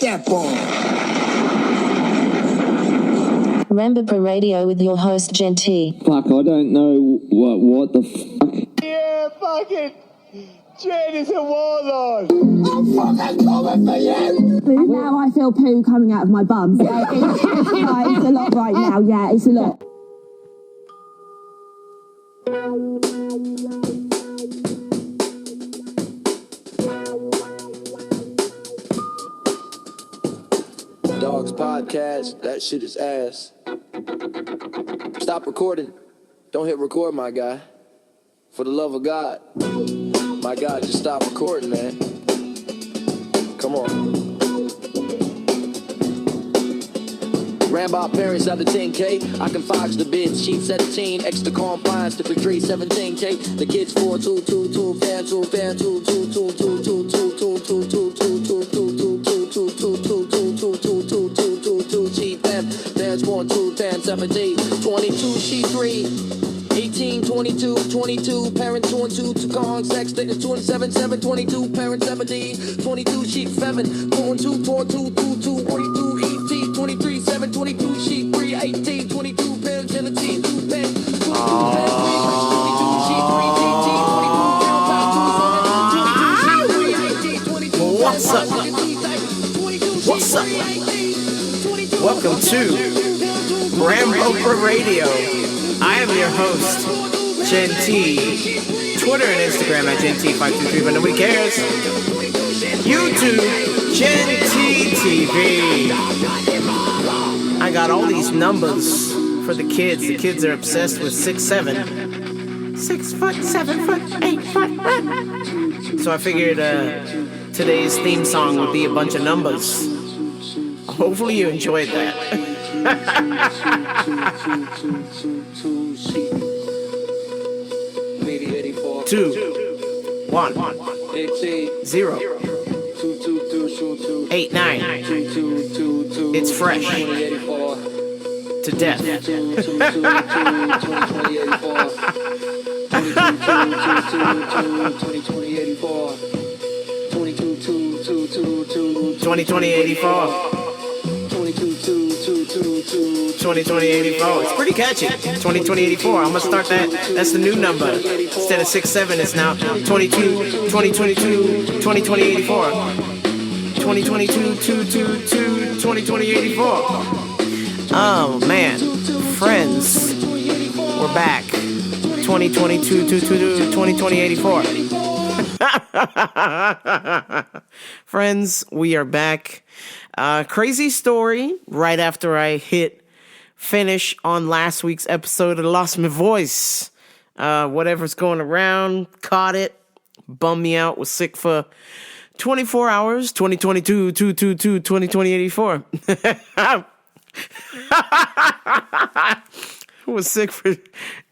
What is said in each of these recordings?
that ball. Rambo Radio with your host, Gen T. Fuck, I don't know what the fuck. Yeah, fucking Jen is a warlord. I'm fucking coming for you. Now I feel poo coming out of my bum. Yeah, it's a lot right now. Yeah, it's a lot. Dogs podcast, that shit is ass. Stop recording. Don't hit record, my guy. For the love of God. My God, just stop recording, man. Come on. Rambot parents out of 10K. I can fox the bids. Sheet 17. Extra compliance to 17K. The kids 4 2 2 2 fan 2 fan 2 2 2 2 2 2 2 2 2 2 2 sheet 10, fans 1 2 10 17 22 sheet 3 18 22 22 parent 2 and 2 Kong sexton 27 7 22 parent 17 22 sheet 7 4 2 4 2 2 2 42 ET 23 7 22 sheet 3 18 22 parent 17 2 parent 2 22 sheet 3 18 22 22 What's up? What's up? Welcome to Rambo Radio. I am your host, Gen T. Twitter and Instagram at Gen T523, but nobody cares. YouTube, Gen T TV. I got all these numbers for the kids. The kids are obsessed with 6'7". 6 foot, 7 foot, 8 foot. So I figured today's theme song would be a bunch of numbers. Hopefully you enjoyed that. 2 1 0 8 9. It's fresh to death. 2020-84. 2020-84. It's pretty catchy. 2020-84. I'm gonna start that. That's the new number. Instead of 6'7", it's now 22, 2022, 2020-84. 2022, 222, 2020-84. Oh man, friends, we're back. 2022, 2020-84. Friends, we are back. Crazy story. Right after I hit finish on last week's episode, I lost my voice. Whatever's going around, caught it, bummed me out, was sick for 24 hours, 2022, 222, 2020-84. Was sick for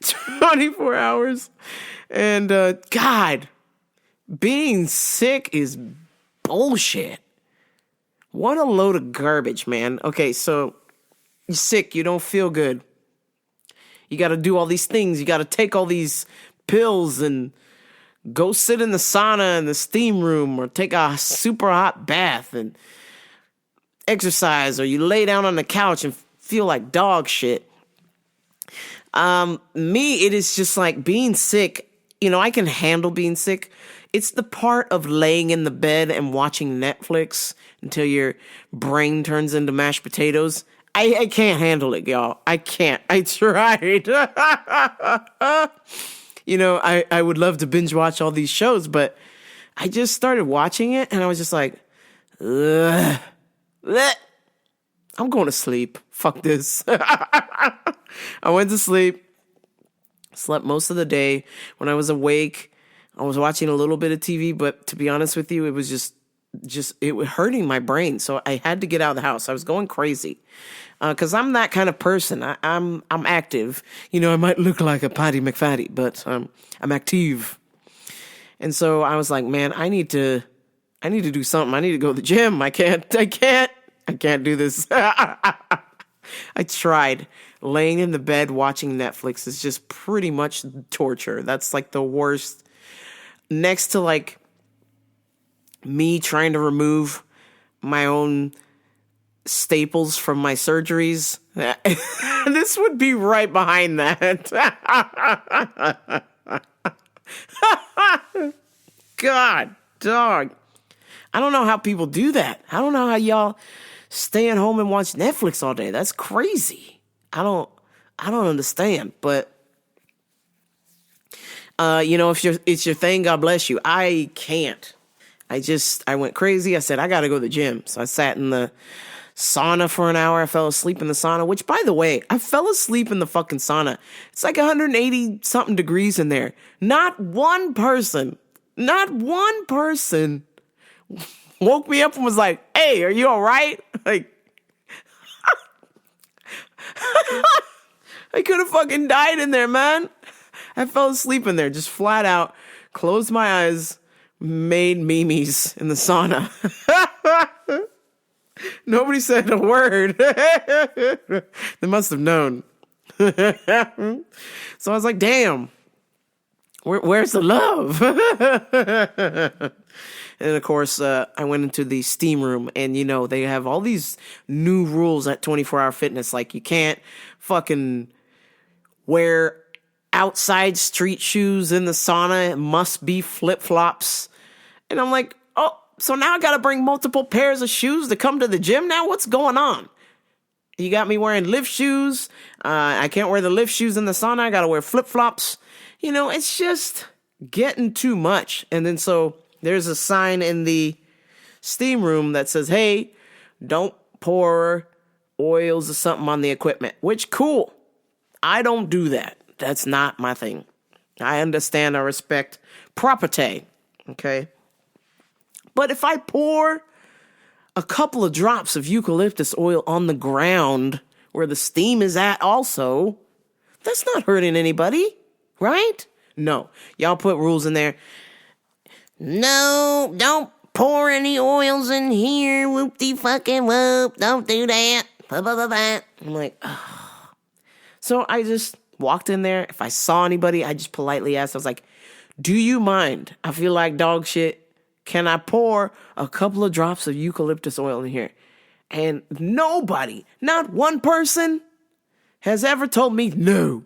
24 hours. And, God, being sick is bullshit. What a load of garbage, man. Okay, so you're sick, you don't feel good. You got to do all these things. You got to take all these pills and go sit in the sauna in the steam room or take a super hot bath and exercise, or you lay down on the couch and feel like dog shit. Me, it is just like being sick. You know, I can handle being sick. It's the part of laying in the bed and watching Netflix until your brain turns into mashed potatoes. I can't handle it, y'all. I can't. I tried. You know, I would love to binge watch all these shows, but I just started watching it and I was just like, ugh. I'm going to sleep. Fuck this. I went to sleep. Slept most of the day. When I was awake, I was watching a little bit of TV, but to be honest with you, it was just it was hurting my brain. So I had to get out of the house. I was going crazy. Cause I'm that kind of person. I'm active. You know, I might look like a Patty McFatty, but I'm active. And so I was like, man, I need to do something. I need to go to the gym. I can't do this. I tried. Laying in the bed watching Netflix is just pretty much torture. That's like the worst. Next to like me trying to remove my own staples from my surgeries. This would be right behind that. God, dog. I don't know how people do that. I don't know how y'all stay at home and watch Netflix all day. That's crazy. I don't understand. But if it's your thing, God bless you. I can't. I went crazy. I said, I got to go to the gym. So I sat in the sauna for an hour. I fell asleep in the sauna, which, by the way, I fell asleep in the fucking sauna. It's like 180 something degrees in there. Not one person woke me up and was like, hey, are you all right? Like, I could have fucking died in there, man. I fell asleep in there, just flat out, closed my eyes, made memes in the sauna. Nobody said a word. They must have known. So I was like, damn, where's the love? And of course, I went into the steam room, and they have all these new rules at 24 Hour Fitness. Like, you can't fucking wear outside street shoes in the sauna. It must be flip-flops. And I'm like, oh, so now I got to bring multiple pairs of shoes to come to the gym now? What's going on? You got me wearing lift shoes. I can't wear the lift shoes in the sauna. I got to wear flip-flops. It's just getting too much. And then so there's a sign in the steam room that says, hey, don't pour oils or something on the equipment, which cool. I don't do that. That's not my thing. I understand, I respect property. Okay. But if I pour a couple of drops of eucalyptus oil on the ground where the steam is at also, that's not hurting anybody, right? No. Y'all put rules in there. No, don't pour any oils in here. Whoop-de-fucking-whoop. Don't do that. Blah. I'm like, oh. So I just walked in there. If I saw anybody, I just politely asked. I was like, do you mind? I feel like dog shit. Can I pour a couple of drops of eucalyptus oil in here? And nobody, not one person, has ever told me, no,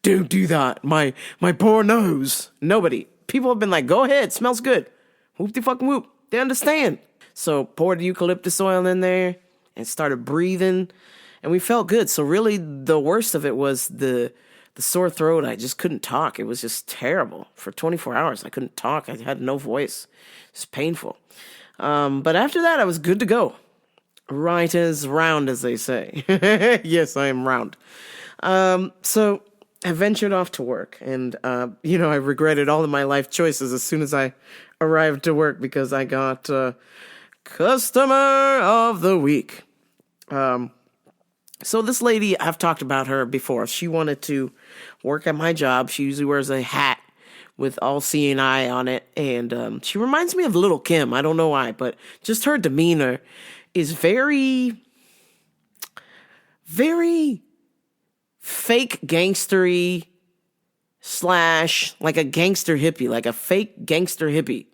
don't do that. My poor nose. Nobody. People have been like, go ahead, smells good. Whoop-de-fucking-whoop. They understand. So poured the eucalyptus oil in there and started breathing. And we felt good. So really the worst of it was the sore throat. I just couldn't talk. It was just terrible. For 24 hours, I couldn't talk. I had no voice. It's painful. But after that, I was good to go. Right as round, as they say. Yes, I am round. So I ventured off to work. And, I regretted all of my life choices as soon as I arrived to work because I got Customer of the Week. So this lady, I've talked about her before. She wanted to work at my job. She usually wears a hat with all seeing eye on it. And she reminds me of Little Kim. I don't know why, but just her demeanor is very, very fake gangstery / like a gangster hippie, like a fake gangster hippie.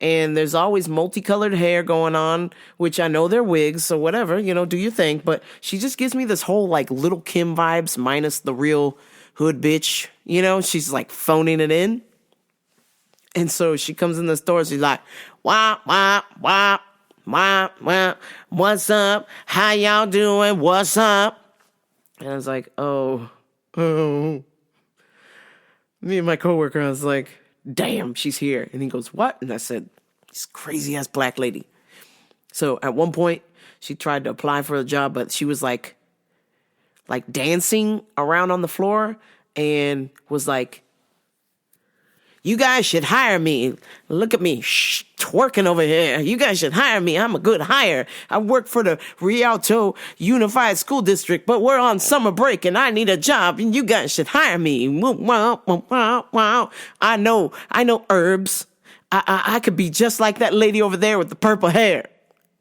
And there's always multicolored hair going on, which I know they're wigs, so whatever, do your thing. But she just gives me this whole, like, Little Kim vibes minus the real hood bitch. She's, like, phoning it in. And so she comes in the store, she's like, wah, wah, wah, wah, wah, what's up? How y'all doing? What's up? And I was like, oh. Me and my coworker, I was like, damn, she's here. And he goes, what? And I said, this crazy ass black lady. So at one point, she tried to apply for a job, but she was like dancing around on the floor and was like, you guys should hire me. Look at me twerking over here. You guys should hire me. I'm a good hire. I work for the Rialto Unified School District, but we're on summer break and I need a job and you guys should hire me. Wow. I know herbs. I could be just like that lady over there with the purple hair.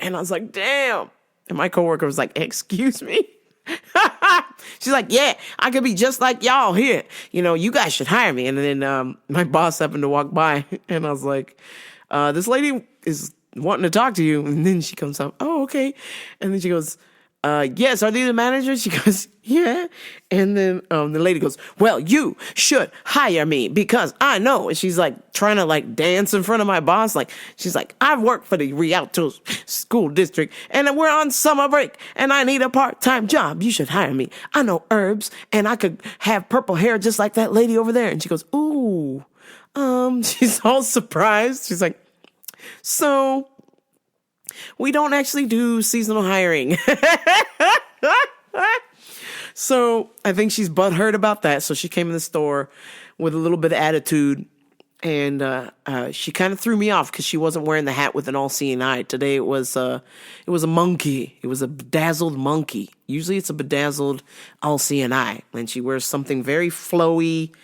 And I was like, damn. And my coworker was like, excuse me? She's like, yeah, I could be just like y'all here. You guys should hire me. And then my boss happened to walk by and I was like, this lady is wanting to talk to you. And then she comes up, oh, okay. And then she goes, yes, are they the managers? She goes, yeah. And then the lady goes, well, you should hire me because I know. And she's like trying to like dance in front of my boss. Like, she's like, I've worked for the Rialto School District and we're on summer break and I need a part-time job. You should hire me. I know herbs and I could have purple hair just like that lady over there. And she goes, ooh, she's all surprised. She's like, so we don't actually do seasonal hiring. So I think she's butthurt about that. So she came in the store with a little bit of attitude, and she kind of threw me off because she wasn't wearing the hat with an all-seeing eye. Today it was a monkey. It was a bedazzled monkey. Usually it's a bedazzled all-seeing eye, and she wears something very flowy /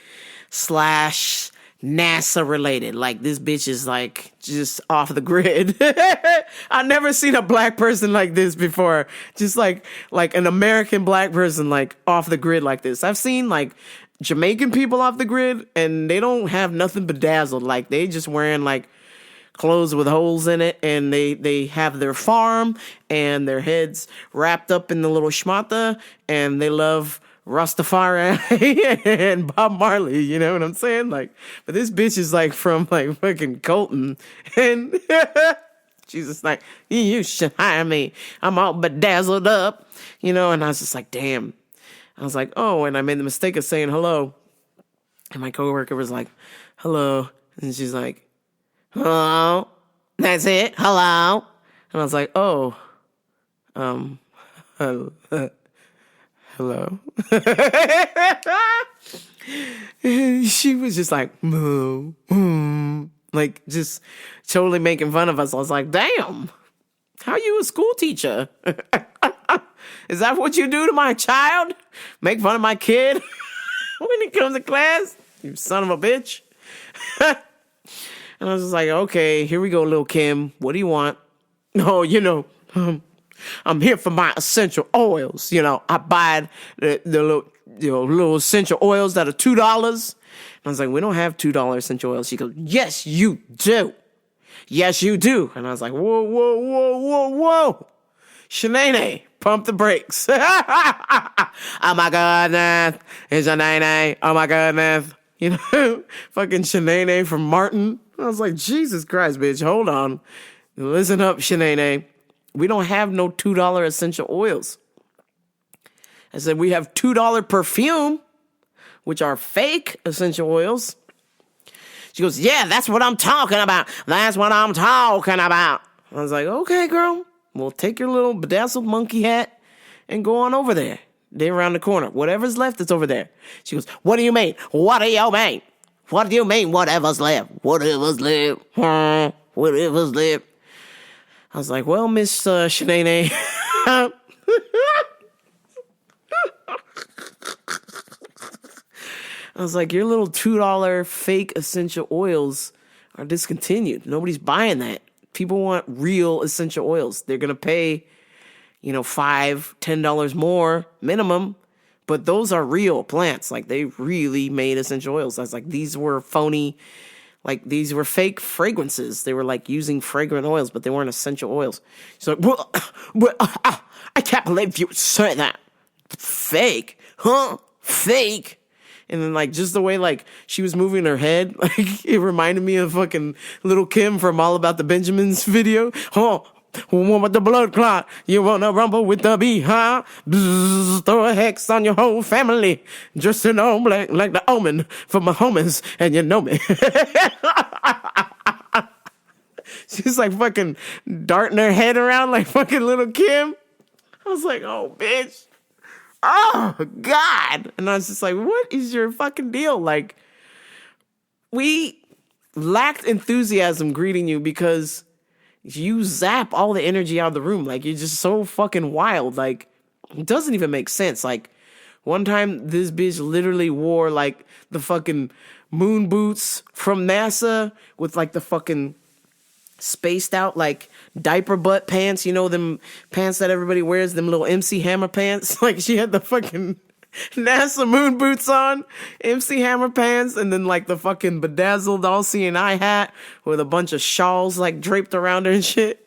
NASA related. Like, this bitch is like just off the grid. I've never seen a black person like this before. Just like an American black person, like off the grid like this. I've seen like Jamaican people off the grid and they don't have nothing bedazzled. Like, they just wearing like clothes with holes in it, and they have their farm and their heads wrapped up in the little schmata, and they love Rastafari and Bob Marley, you know what I'm saying? Like, but this bitch is like from like fucking Colton, and she's just like, you should hire me. I'm all bedazzled up, you know, and I was just like, damn. I was like, oh, and I made the mistake of saying hello, and my coworker was like, hello, and she's like, hello, that's it, hello, and I was like, oh, hello. She was just like, like just totally making fun of us. I was like, damn, how you a school teacher? Is that what you do to my child? Make fun of my kid when he comes to class? You son of a bitch. And I was just like, okay, here we go, little Kim. What do you want? Oh, you know, I'm here for my essential oils. You know, I buy the little essential oils that are $2. And I was like, we don't have $2 essential oils. She goes, yes, you do. Yes, you do. And I was like, whoa, whoa, whoa, whoa, whoa. Shanae, pump the brakes. Oh my goodness. It's Shanae. Oh my goodness. You know, fucking Shanae from Martin. I was like, Jesus Christ, bitch, hold on. Listen up, Shanae. We don't have no $2 essential oils. I said, we have $2 perfume, which are fake essential oils. She goes, yeah, that's what I'm talking about. That's what I'm talking about. I was like, okay, girl. Well, take your little bedazzled monkey hat and go on over there. They're around the corner. Whatever's left, it's over there. She goes, what do you mean? What do you mean? What do you mean, whatever's left? Whatever's left? Whatever's left? I was like, well, Miss Shanae. I was like, your little $2 fake essential oils are discontinued. Nobody's buying that. People want real essential oils. They're going to pay, $5, $10 more minimum. But those are real plants. Like, they really made essential oils. I was like, these were phony. Like, these were fake fragrances. They were, like, using fragrant oils, but they weren't essential oils. She's like, I can't believe you would say that. Fake? Huh? Fake? And then, like, just the way, like, she was moving her head, like, it reminded me of fucking Little Kim from All About the Benjamins video. Huh? One with the blood clot. You wanna rumble with the bee, huh? Bzz, throw a hex on your whole family. Dressed in all black like the omen for my homies, and you know me. She's like fucking darting her head around like fucking Little Kim. I was like, oh, bitch. Oh, God. And I was just like, what is your fucking deal? Like, we lacked enthusiasm greeting you because you zap all the energy out of the room. Like, you're just so fucking wild. Like, it doesn't even make sense. Like, one time this bitch literally wore, like, the fucking moon boots from NASA with, like, the fucking spaced out, like, diaper butt pants. You know, them pants that everybody wears, them little MC Hammer pants. Like, she had the fucking NASA moon boots on, MC Hammer pants, and then like the fucking bedazzled all seeing eye hat with a bunch of shawls like draped around her and shit.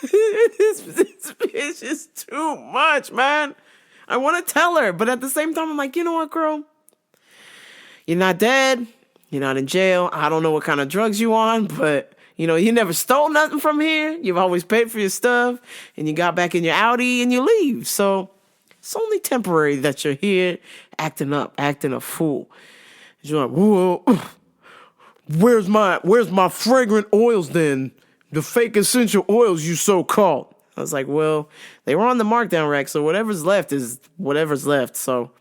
this bitch is too much, man. I want to tell her, but at the same time, I'm like, you know what, girl? You're not dead. You're not in jail. I don't know what kind of drugs you on, but you never stole nothing from here. You've always paid for your stuff, and you got back in your Audi and you leave. So it's only temporary that you're here acting up, acting a fool. You're like, whoa, where's my fragrant oils then? The fake essential oils you so-called. I was like, well, they were on the markdown rack, so whatever's left is whatever's left. So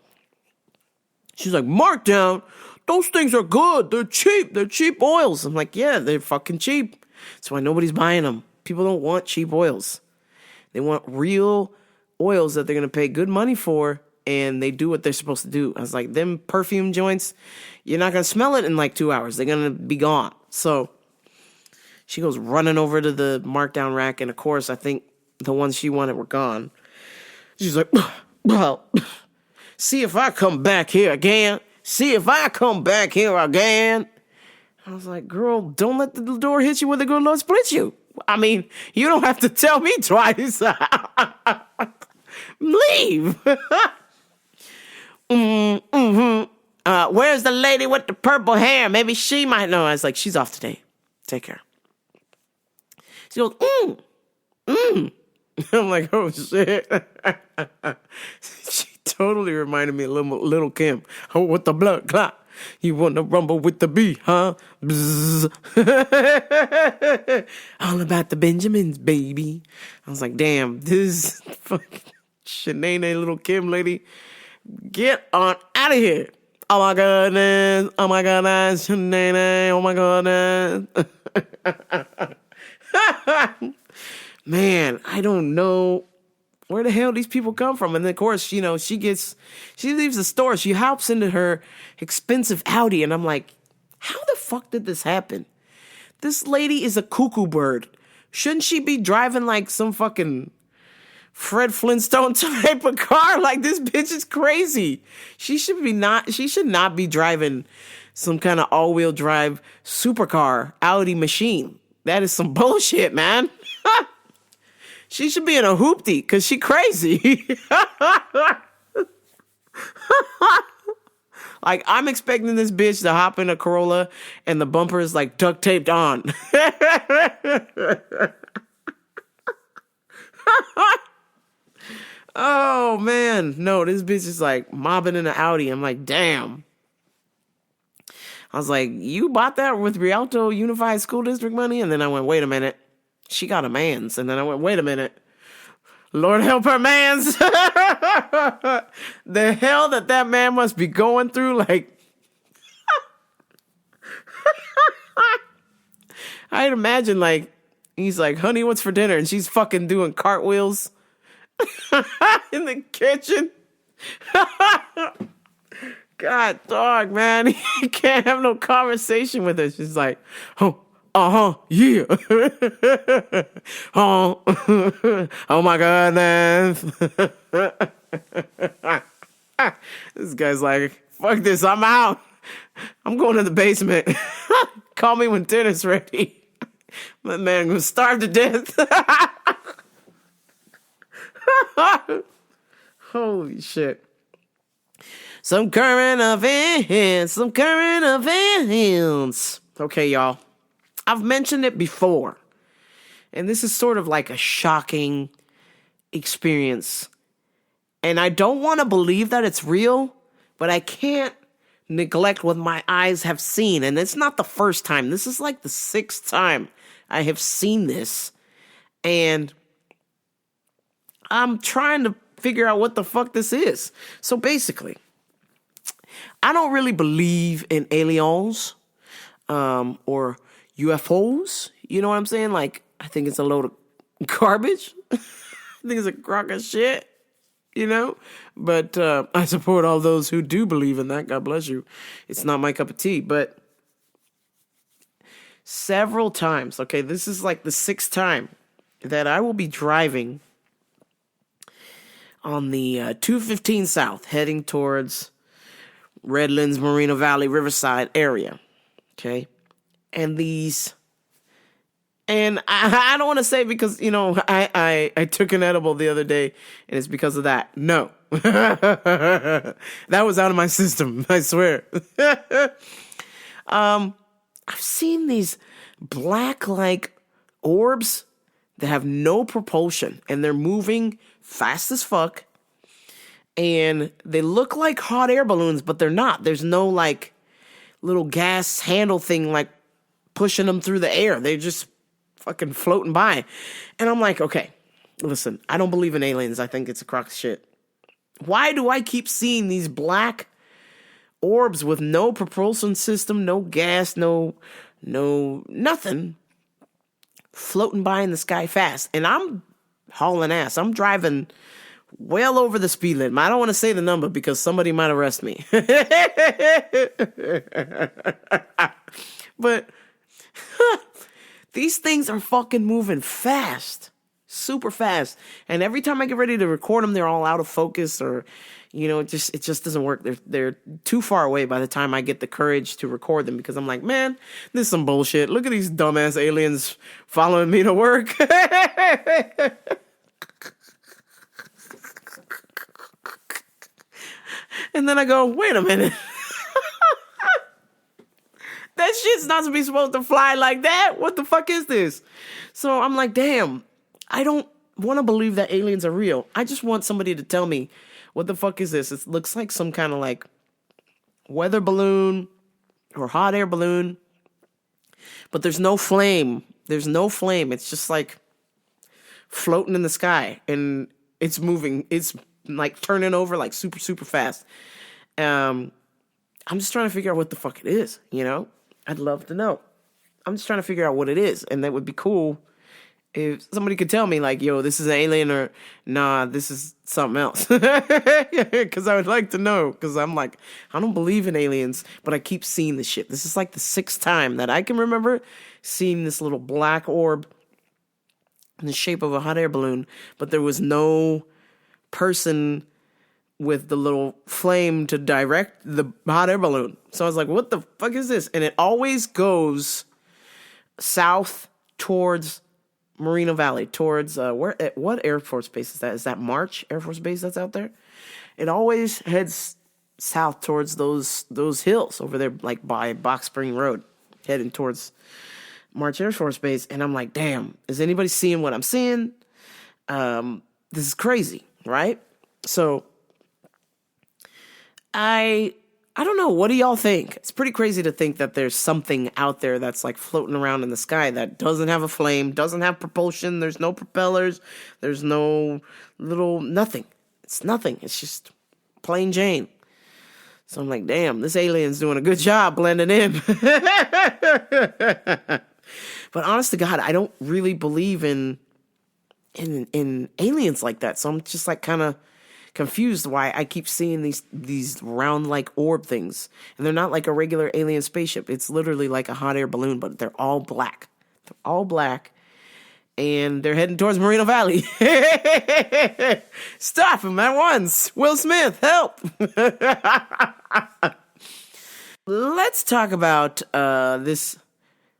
she's like, markdown? Those things are good. They're cheap. They're cheap oils. I'm like, yeah, they're fucking cheap. That's why nobody's buying them. People don't want cheap oils. They want real oils that they're going to pay good money for, and they do what they're supposed to do. I was like, them perfume joints, you're not going to smell it in like 2 hours. They're going to be gone. So she goes running over to the markdown rack, and of course, I think the ones she wanted were gone. She's like, well, see if I come back here again. See if I come back here again. I was like, girl, don't let the door hit you where the good Lord split you. I mean, you don't have to tell me twice. Leave. Where's the lady with the purple hair? Maybe she might know. I was like, she's off today. Take care. She goes, I'm like, oh, shit. She totally reminded me of little Kim. Oh, with the blood clot. You want to rumble with the bee, huh? Bzzz. All about the Benjamins, baby. I was like, damn, this fucking Shanae little Kim lady. Get on out of here. Oh my goodness. Oh my goodness. Shanae. Oh my goodness. Man, I don't know where the hell these people come from. And then, of course, she leaves the store. She hops into her expensive Audi. And I'm like, how the fuck did this happen? This lady is a cuckoo bird. Shouldn't she be driving like some fucking Fred Flintstone type of car? Like, this bitch is crazy. She should not be driving some kind of all-wheel drive supercar Audi machine. That is some bullshit, man. She should be in a hoopty because she crazy. Like, I'm expecting this bitch to hop in a Corolla and the bumper is like duct taped on. Oh, man. No, this bitch is like mobbing in an Audi. I'm like, damn. I was like, you bought that with Rialto Unified School District money? And then I went, wait a minute. She got a man's. And then I went, wait a minute. Lord help her man's. The hell that man must be going through. Like, I'd imagine, like, he's like, honey, what's for dinner? And she's fucking doing cartwheels in the kitchen. God, dog, man. He can't have no conversation with her. She's like, oh, yeah. Oh my goodness. This guy's like, fuck this, I'm out. I'm going to the basement. Call me when dinner's ready. My man gonna starve to death. Holy shit. Some current events. Okay, y'all. I've mentioned it before. And this is sort of like a shocking experience. And I don't want to believe that it's real, but I can't neglect what my eyes have seen. And it's not the first time. This is like the 6th time I have seen this. And I'm trying to figure out what the fuck this is. So basically, I don't really believe in aliens or UFOs. You know what I'm saying? Like, I think it's a load of garbage. I think it's a crock of shit, you know? But I support all those who do believe in that. God bless you. It's not my cup of tea. But several times, okay, this is like the 6th time that I will be driving on the 215 South, heading towards Redlands, Moreno Valley, Riverside area. Okay. And I don't want to say because, I took an edible the other day and it's because of that. No. That was out of my system, I swear. I've seen these black like orbs that have no propulsion and they're moving fast as fuck. And they look like hot air balloons, but they're not. There's no like little gas handle thing like pushing them through the air. They're just fucking floating by. And I'm like, okay, listen, I don't believe in aliens. I think it's a crock of shit. Why do I keep seeing these black orbs with no propulsion system, no gas, no nothing floating by in the sky fast? And I'm hauling ass. I'm driving well over the speed limit. I don't want to say the number because somebody might arrest me. But these things are fucking moving fast. Super fast. And every time I get ready to record them, they're all out of focus or, it just doesn't work. They're too far away by the time I get the courage to record them because I'm like, man, this is some bullshit. Look at these dumbass aliens following me to work. And then I go, wait a minute. That shit's not supposed to fly like that. What the fuck is this? So I'm like, damn, I don't want to believe that aliens are real. I just want somebody to tell me, what the fuck is this? It looks like some kind of like weather balloon or hot air balloon. But there's no flame. There's no flame. It's just like floating in the sky. And it's moving. It's like turning over like super, super fast. I'm just trying to figure out what the fuck it is, I'd love to know. I'm just trying to figure out what it is. And that would be cool if somebody could tell me, like, yo, this is an alien or, nah, this is something else. Because I would like to know. Because I'm like, I don't believe in aliens, but I keep seeing this shit. This is like the 6th time that I can remember seeing this little black orb in the shape of a hot air balloon. But there was no person with the little flame to direct the hot air balloon. So I was like, what the fuck is this? And it always goes south towards Moreno Valley, towards what Air Force Base is that? Is that March Air Force Base that's out there? It always heads south towards those hills over there, like by Box Spring Road, heading towards March Air Force Base. And I'm like, damn, is anybody seeing what I'm seeing? This is crazy, right? So I don't know. What do y'all think? It's pretty crazy to think that there's something out there that's like floating around in the sky that doesn't have a flame, doesn't have propulsion. There's no propellers. There's no nothing. It's nothing. It's just plain Jane. So I'm like, damn, this alien's doing a good job blending in. But honest to God, I don't really believe in aliens like that. So I'm just like kind of confused why I keep seeing these round like orb things. And they're not like a regular alien spaceship. It's literally like a hot air balloon, but they're all black. They're all black. And they're heading towards Moreno Valley. Stop him at once. Will Smith, help. Let's talk about this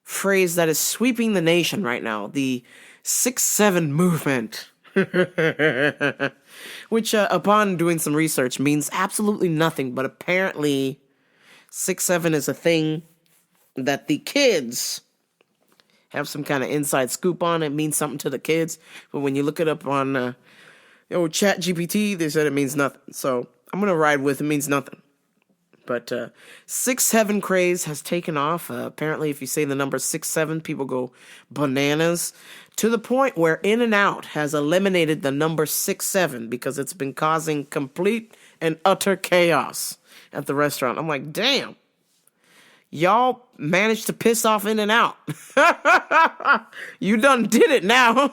phrase that is sweeping the nation right now. The 6-7 movement. Which, upon doing some research, means absolutely nothing. But apparently, 6-7 is a thing that the kids have some kind of inside scoop on. It means something to the kids. But when you look it up on Chat GPT, they said it means nothing. So I'm going to ride with it means nothing. But 6-7 craze has taken off. Apparently, if you say the number 6-7, people go bananas. To the point where In-N-Out has eliminated the number 6-7 because it's been causing complete and utter chaos at the restaurant. I'm like, damn. Y'all managed to piss off In-N-Out. You done did it now.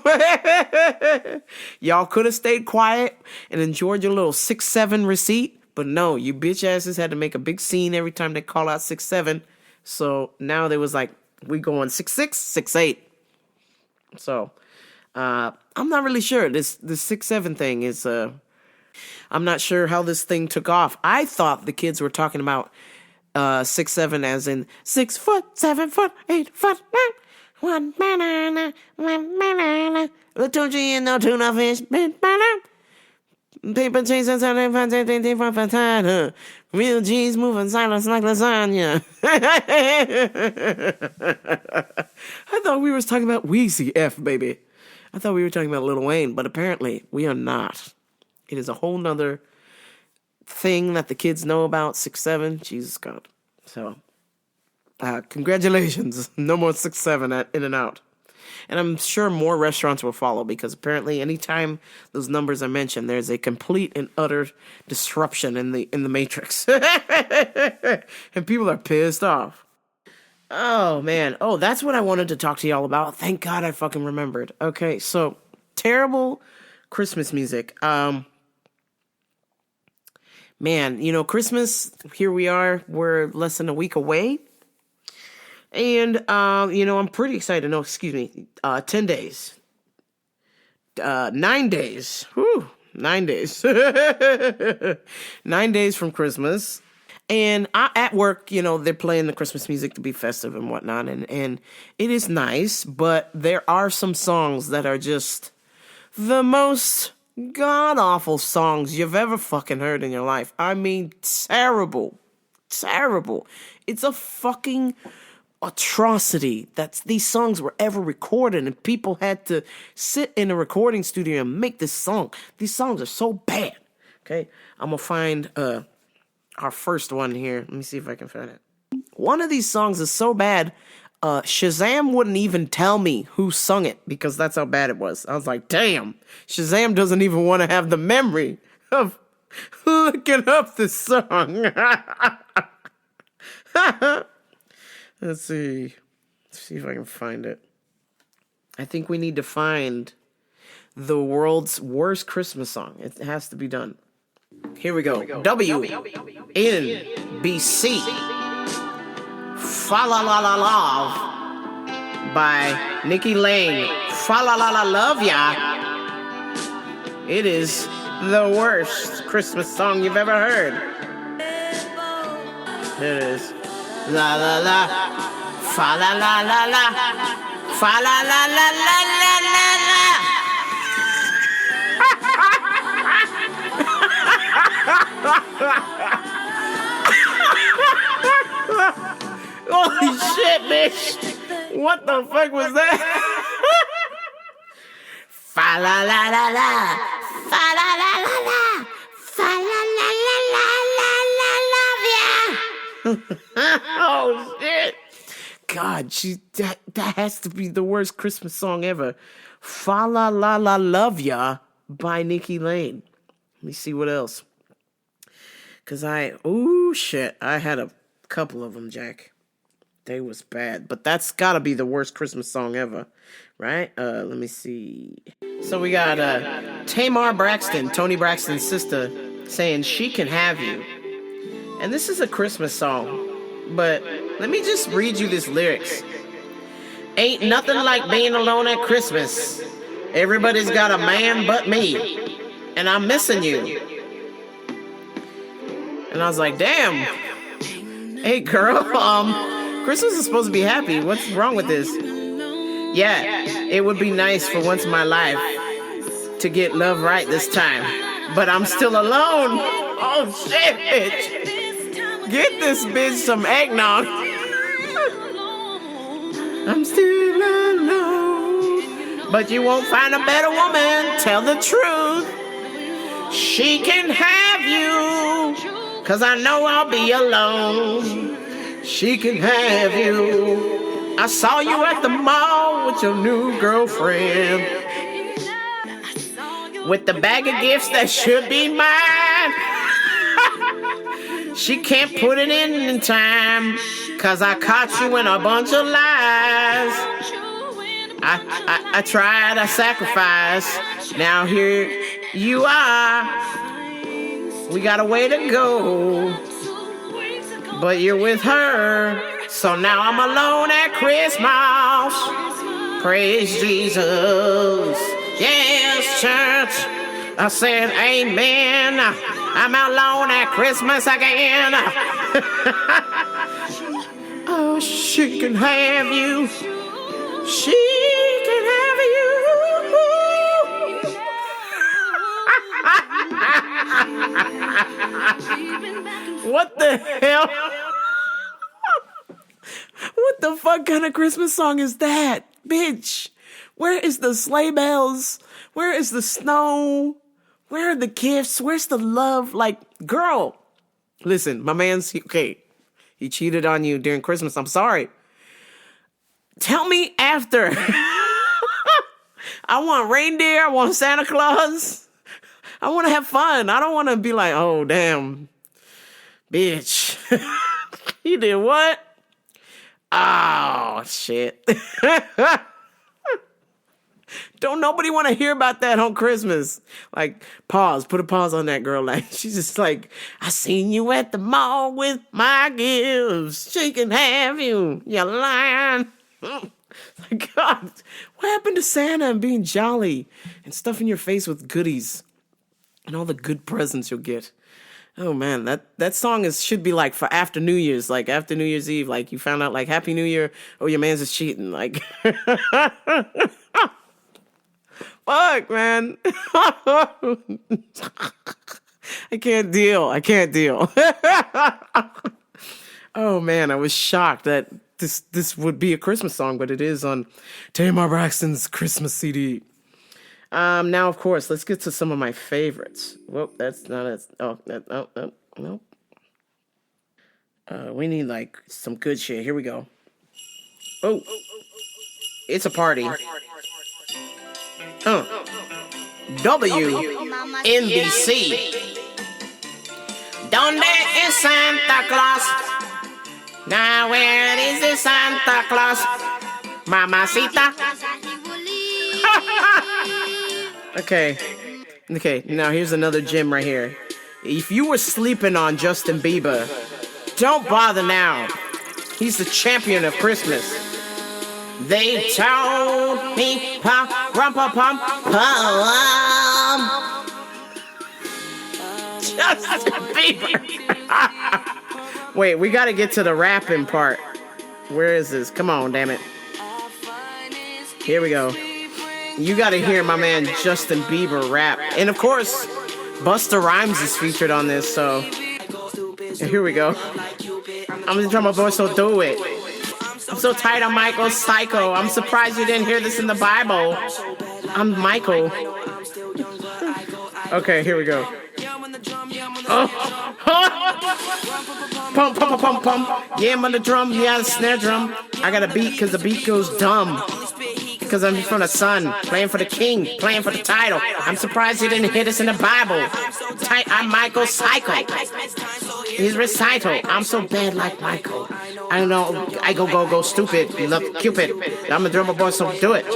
Y'all could have stayed quiet and enjoyed your little 6-7 receipt. But no, you bitch asses had to make a big scene every time they call out 6-7. So now they was like, we going 6-6, 6-8. So I'm not really sure. This 6-7 thing is I'm not sure how this thing took off. I thought the kids were talking about 6'7" as in 6 foot, 7 foot, 8 foot, 1 banana, 1 banana, little G and no tuna fish, paper chase and something, real G's moving silence like lasagna. I thought we was talking about Weezy F, baby. I thought we were talking about Lil Wayne, but apparently we are not. It is a whole nother thing that the kids know about, 6'7", Jesus God. So, congratulations. No more 6'7" at In-N-Out. And I'm sure more restaurants will follow because apparently anytime those numbers are mentioned, there's a complete and utter disruption in the matrix. And people are pissed off. Oh, man. Oh, that's what I wanted to talk to y'all about. Thank God I fucking remembered. Okay, so terrible Christmas music. Man, you know, Christmas, here we are, we're less than a week away. And, you know, I'm pretty excited. No, excuse me, 10 days. 9 days. Whew, 9 days. 9 days from Christmas. And at work, you know, they're playing the Christmas music to be festive and whatnot. And it is nice, but there are some songs that are just the most god-awful songs you've ever fucking heard in your life. I mean, terrible. Terrible. It's a fucking atrocity that these songs were ever recorded and people had to sit in a recording studio and make this song. These songs are so bad. Okay? I'm gonna find our first one here. Let me see if I can find it. One of these songs is so bad, Shazam wouldn't even tell me who sung it because that's how bad it was. I was like, damn, Shazam doesn't even want to have the memory of looking up this song. Let's see if I can find it. I think we need to find the world's worst Christmas song. It has to be done. Here we go. WNBC. Fa La La La Love by Nikki Lane. Fa La La La Love Ya. It is the worst Christmas song you've ever heard. Here it is. La la la, fa la la la la, fa la la la la la la la. Holy shit, bitch! What the fuck was that? Fa la la la la, fa la la la la, fa la la la la la la love ya. Oh shit! God, that has to be the worst Christmas song ever. Fa La La La Love Ya by Nikki Lane. Let me see what else. Cause I had a couple of them, Jack. They was bad, but that's gotta be the worst Christmas song ever, right? Let me see. So we got Tamar Braxton, Toni Braxton's sister, saying she can have you. And this is a Christmas song, but let me just read you this lyrics. Ain't nothing like being alone at Christmas. Everybody's got a man but me, and I'm missing you. And I was like, damn. Hey, girl, Christmas is supposed to be happy. What's wrong with this? Yeah, it would be nice for once in my life to get love right this time, but I'm still alone. Oh, shit, bitch. Get this bitch some eggnog. I'm still alone. But you won't find a better woman. Tell the truth. She can have you. Cause I know I'll be alone. She can have you. I saw you at the mall with your new girlfriend. With the bag of gifts that should be mine. She can't put it in time, cause I caught you in a bunch of lies. I tried, I sacrificed. Now here you are. We got a way to go, but you're with her. So now I'm alone at Christmas. Praise Jesus. Yes, church. I said, amen. I'm alone at Christmas again. Oh, she can have you. She can have you. What the hell? What the fuck kind of Christmas song is that? Bitch, where is the sleigh bells? Where is the snow? Where are the gifts? Where's the love? Like, girl, listen, my man's, okay, he cheated on you during Christmas. I'm sorry. Tell me after. I want reindeer. I want Santa Claus. I want to have fun. I don't want to be like, oh, damn, bitch. You did what? Oh, shit. Don't nobody want to hear about that on Christmas. Like, pause. Put a pause on that girl. Like, she's just like, I seen you at the mall with my gifts. She can have you. You lying. Like, God, what happened to Santa and being jolly and stuffing your face with goodies and all the good presents you'll get? Oh man, that song should be like for after New Year's, like after New Year's Eve, like you found out like Happy New Year, oh your man's is cheating, like fuck man. I can't deal. Oh man, I was shocked that this would be a Christmas song, but it is on Tamar Braxton's Christmas CD. Now, of course, let's get to some of my favorites. Well, that's not it. Oh, no. We need, like, some good shit. Here we go. Oh. It's a party. WNBC. Donde es Santa Claus? Now, where is the Santa Claus? Mamacita. Okay, now here's another gem right here. If you were sleeping on Justin Bieber, don't bother now. He's the champion of Christmas. They told me, pum, pum. Justin Bieber. Wait, we gotta get to the rapping part. Where is this? Come on, damn it. Here we go. You gotta hear my man Justin Bieber rap. And of course, Busta Rhymes is featured on this, so here we go. I'm just trying my voice, so do it. I'm so tired of Michael Psycho. I'm surprised you didn't hear this in the Bible. I'm Michael. Okay, here we go. Oh. Pump. Yeah, I'm on the drum. Yeah, the snare drum. I got a beat because the beat goes dumb. Because I'm from the sun, playing for the king, playing for the title. I'm surprised he didn't hear this in the Bible. I'm Michael Psycho. His recital. I'm so bad like Michael. I don't know. I go stupid. Love Cupid. I'm a drummer boy, so do it.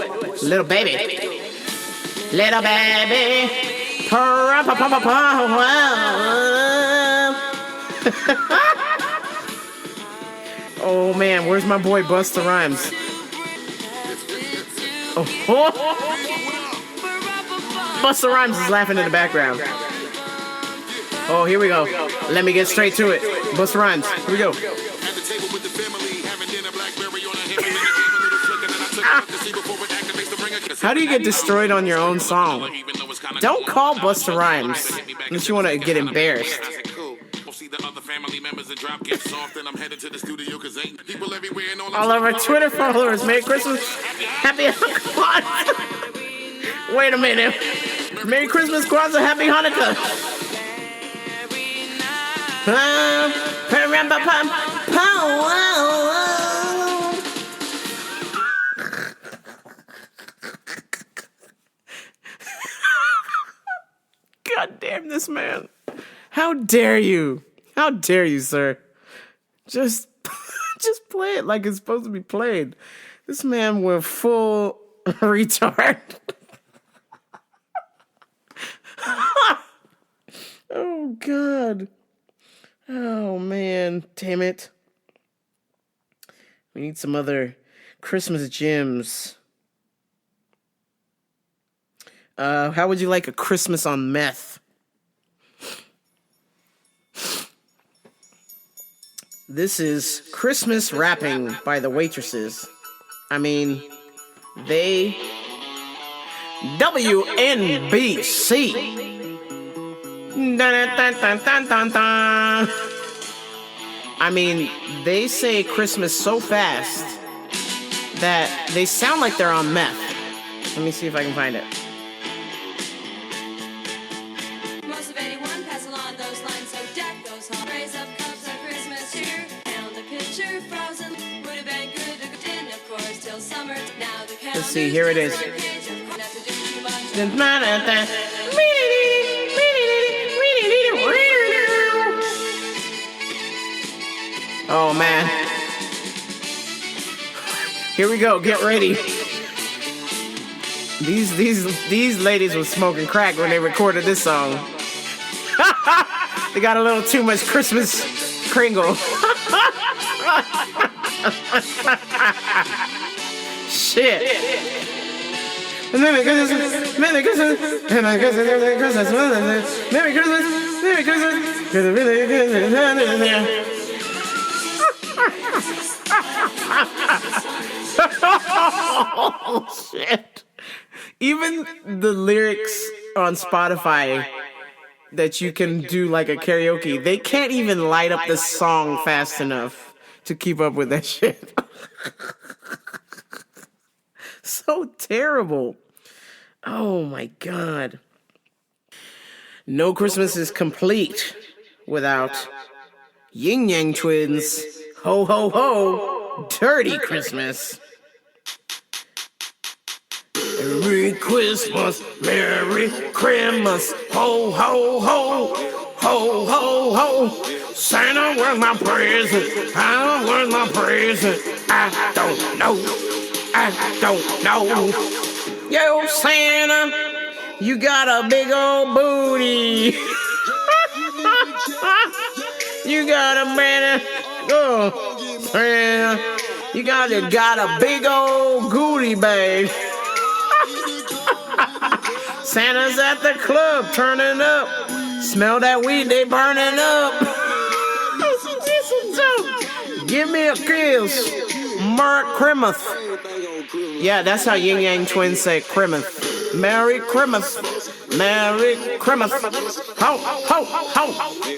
Little baby. Oh man, where's my boy Busta Rhymes? Oh. Busta Rhymes is laughing in the background. Oh, here we go. Let me get straight to it. Busta Rhymes, here we go. How do you get destroyed on your own song? Don't call Busta Rhymes unless you want to get embarrassed. All of our Twitter followers, Merry Christmas, Happy Hanukkah. Wait a minute. Merry Christmas, Kwanzaa, Happy Hanukkah. God damn this man. How dare you? How dare you, sir? Just play it like it's supposed to be played. This man went full retard. Oh, God. Oh, man. Damn it. We need some other Christmas gems. How would you like a Christmas on meth? This is Christmas rapping by the waitresses. I mean, they... WNBC. Dun, dun, dun, dun, dun, dun. I mean, they say Christmas so fast that they sound like they're on meth. Let me see if I can find it. Most of 81 pass along those lines, so deck those halls. Raise up cups of Christmas cheer. Down the pitcher frozen. Would have been good to get in, of course, till summer. Now the Let's see, here it is. Oh man. Here we go, get ready. These ladies were smoking crack when they recorded this song. They got a little too much Christmas Kringle. Shit. Merry Christmas, Merry Christmas, Merry Christmas, Merry Christmas, Merry Christmas, Merry Christmas. Oh shit. Even the lyrics on Spotify that you can do like a karaoke, they can't even light up the song fast enough to keep up with that shit. So terrible. Oh my God. No Christmas is complete without Yin Yang Twins. Ho ho ho. Dirty Christmas. Merry Christmas, Merry Christmas, ho, ho, ho, ho, ho, ho. Santa, where's my present? Santa, where's my present? I don't know, I don't know. Yo, Santa, you got a big old booty. You got a man, oh, Santa, you got a big old goodie bag. Santa's at the club, turning up. Smell that weed, they burning up. Give me a kiss, Merry Christmas. Yeah, that's how Yin Yang Twins say Christmas. Merry Christmas, Merry Christmas. Ho, ho, ho.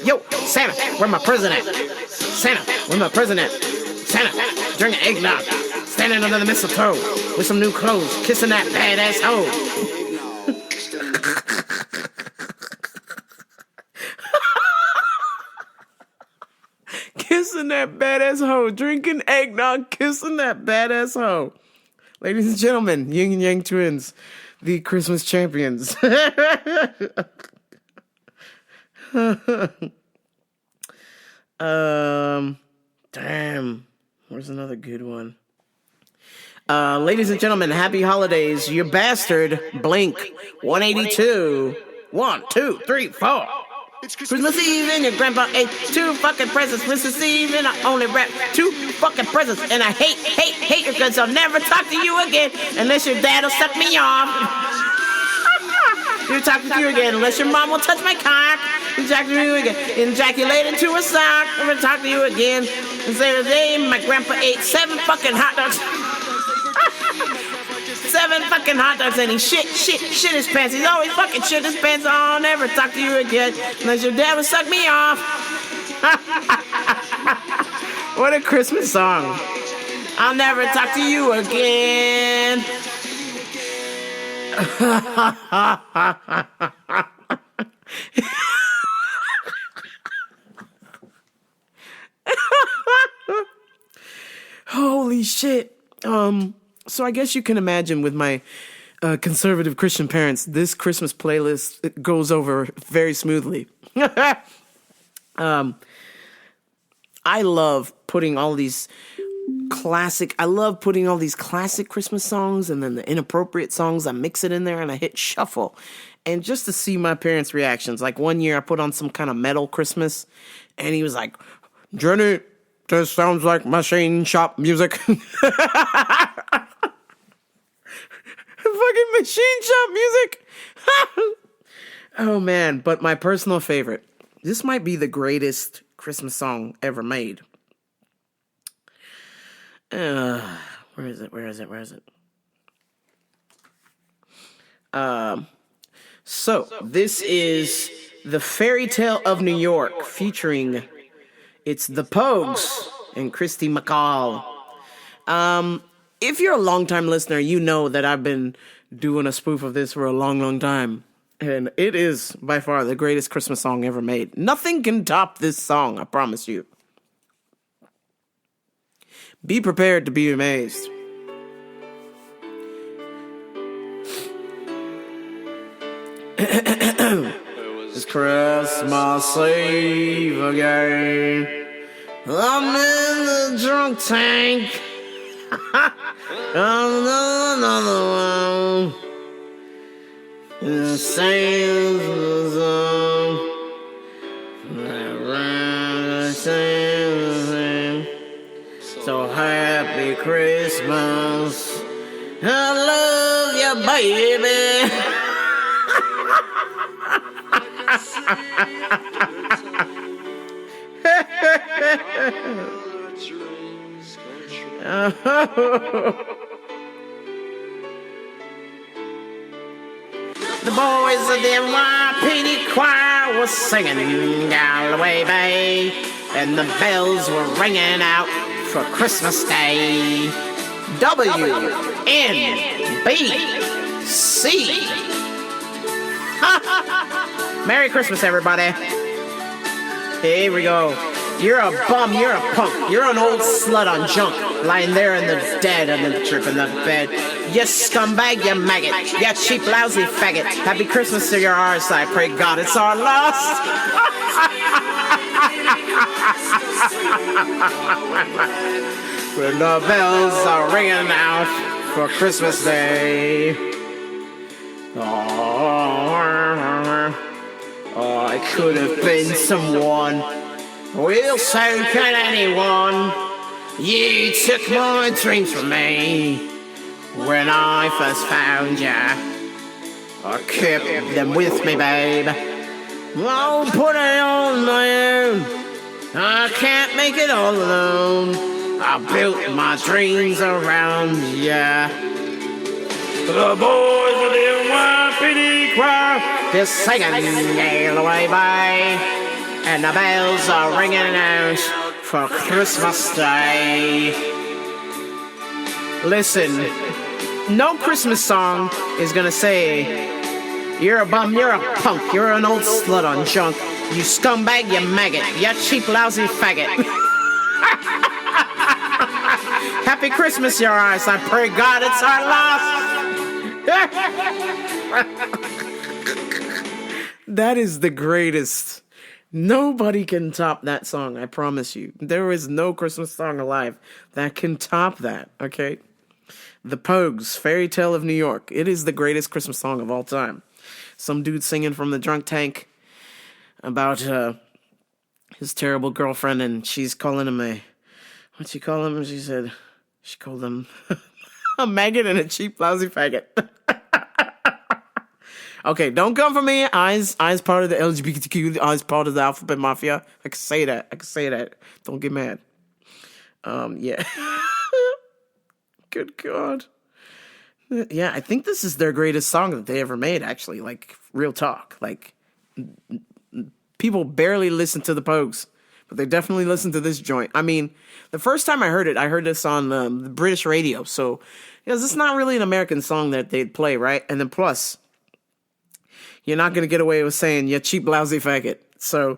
Yo, Santa, where my present at? Santa, where my present at? Santa, drinking eggnog, standing under the mistletoe with some new clothes, kissing that badass hoe. Kissing that badass hoe, drinking eggnog, kissing that badass hoe. Ladies and gentlemen, Yin and Yang Twins, the Christmas champions. Damn. Where's another good one? Ladies and gentlemen, happy holidays. You bastard. Blink. 182. 1, 2, 3, 4. It's Christmas Eve and your grandpa ate 2 fucking presents. Christmas Eve and I only wrap 2 fucking presents. And I hate you because I'll never talk to you again unless your dad will suck me off. You'll talk to you again unless your mom will touch my cock. Talk to you again. Ejaculate into a sock. I'm gonna talk to you again. And say today my grandpa ate 7 fucking hot dogs. 7 fucking hot dogs and he shit his pants. He's always fucking shit his pants. I'll never talk to you again unless your dad will suck me off. What a Christmas song. I'll never talk to you again. Holy shit. So I guess you can imagine with my conservative Christian parents, this Christmas playlist, it goes over very smoothly. I love putting all these classic Christmas songs and then the inappropriate songs. I mix it in there and I hit shuffle. And just to see my parents' reactions. Like one year I put on some kind of metal Christmas and he was like, Jenny, this sounds like machine shop music. fucking machine shop music. Oh man, but my personal favorite. This might be the greatest Christmas song ever made. Where is it? So this is the Fairy Tale of New York featuring it's the Pogues and Christy McCall. If you're a longtime listener, you know that I've been doing a spoof of this for a long, long time. And it is by far the greatest Christmas song ever made. Nothing can top this song, I promise you. Be prepared to be amazed. It's Christmas Eve again. I'm in the drunk tank. Another one. The same song. So happy Christmas. I love you, baby. The boys of the NYPD choir were singing Galway Bay, and the bells were ringing out for Christmas Day. WNBC. Merry Christmas, everybody. Here we go. You're a bum, you're a punk, you're an old slut on junk, lying there in the dead under the trip in the bed. You scumbag, you maggot, you cheap, lousy faggot. Happy Christmas to your arse, I pray God it's our last. When the bells are ringing out for Christmas Day. Oh, I could have been someone. Well, so can anyone. You took my dreams from me when I first found ya. I kept them with me, babe. I'll put it on my own. I can't make it all alone. I built my dreams around ya. The boys of the NYPD choir is singing Galway Bay, and the bells are ringing out for Christmas Day. Listen, no Christmas song is gonna say, you're a bum, you're a punk, you're an old slut on junk, you scumbag, you maggot, you cheap, lousy faggot. Happy Christmas, your eyes, I pray God it's our last. That is the greatest. Nobody can top that song, I promise you. There is no Christmas song alive that can top that, okay? The Pogues, Fairy Tale of New York. It is the greatest Christmas song of all time. Some dude singing from the drunk tank about his terrible girlfriend, and she's calling him what'd she call him? She called him a maggot and a cheap, lousy faggot. Okay, don't come for me. I's part of the LGBTQ. I's part of the alphabet mafia. I can say that. Don't get mad. Yeah. Good God. Yeah, I think this is their greatest song that they ever made, actually. Like, real talk. Like, people barely listen to the Pogues, but they definitely listen to this joint. I mean, the first time I heard this on the British radio. So, this is not really an American song that they'd play, right? And then plus, you're not going to get away with saying, you cheap, lousy faggot. So,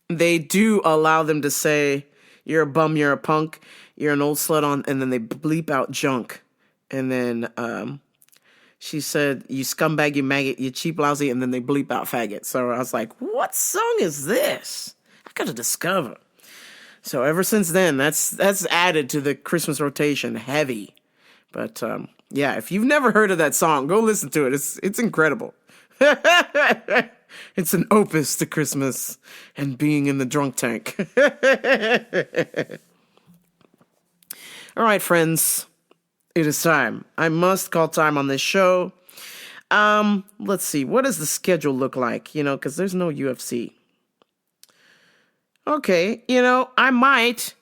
they do allow them to say, you're a bum, you're a punk, you're an old slut on, and then they bleep out junk. And then, she said, you scumbag, you maggot, you cheap, lousy, and then they bleep out faggot. So I was like, what song is this? I gotta discover. So ever since then, that's added to the Christmas rotation, heavy. But, yeah, if you've never heard of that song, go listen to it. It's incredible. It's an opus to Christmas and being in the drunk tank. All right, friends. It is time. I must call time on this show. Let's see. What does the schedule look like? Because there's no UFC. Okay, I might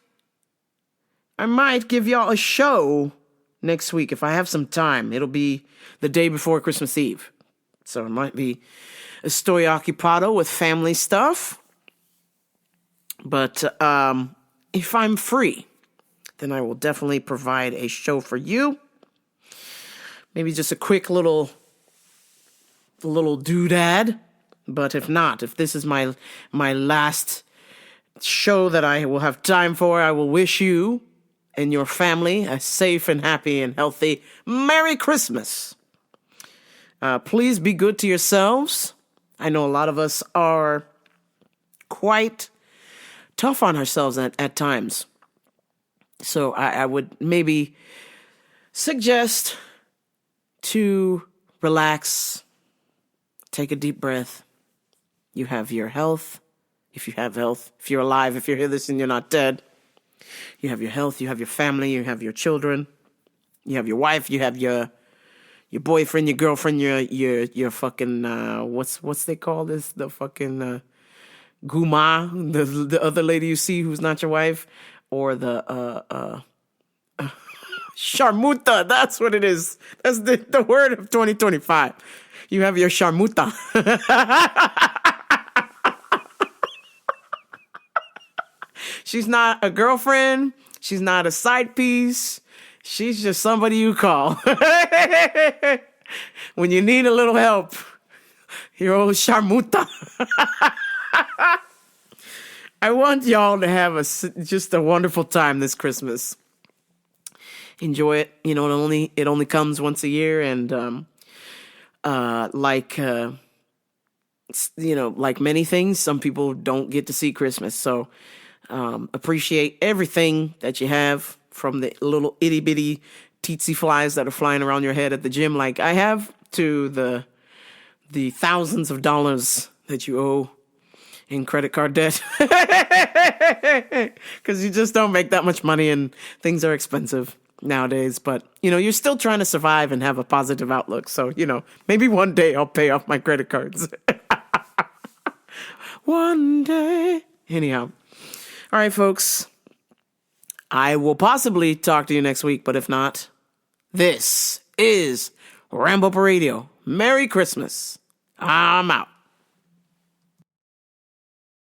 give y'all a show next week if I have some time. It'll be the day before Christmas Eve. So it might be estoy ocupado with family stuff. But if I'm free, then I will definitely provide a show for you. Maybe just a quick little doodad. But if not, if this is my last show that I will have time for, I will wish you and your family a safe and happy and healthy Merry Christmas. Please be good to yourselves. I know a lot of us are quite tough on ourselves at times. So I would maybe suggest to relax, take a deep breath. You have your health. If you have health, if you're alive, if you're here this and you're not dead, you have your health, you have your family, you have your children, you have your wife, you have your boyfriend, your girlfriend, your fucking what's they call this? The fucking guma, the other lady you see who's not your wife, or the sharmuta. That's what it is. That's the word of 2025. You have your sharmuta. She's not a girlfriend. She's not a side piece. She's just somebody you call when you need a little help. Your old sharmuta. I want y'all to have just a wonderful time this Christmas. Enjoy it. It only comes once a year, and like many things, some people don't get to see Christmas. So appreciate everything that you have, from the little itty bitty teetsy flies that are flying around your head at the gym, like I have, to the thousands of dollars that you owe in credit card debt, because you just don't make that much money and things are expensive nowadays. But you're still trying to survive and have a positive outlook. So maybe one day I'll pay off my credit cards. One day. Anyhow. All right, folks. I will possibly talk to you next week, but if not, this is Rambo Radio. Merry Christmas. I'm out.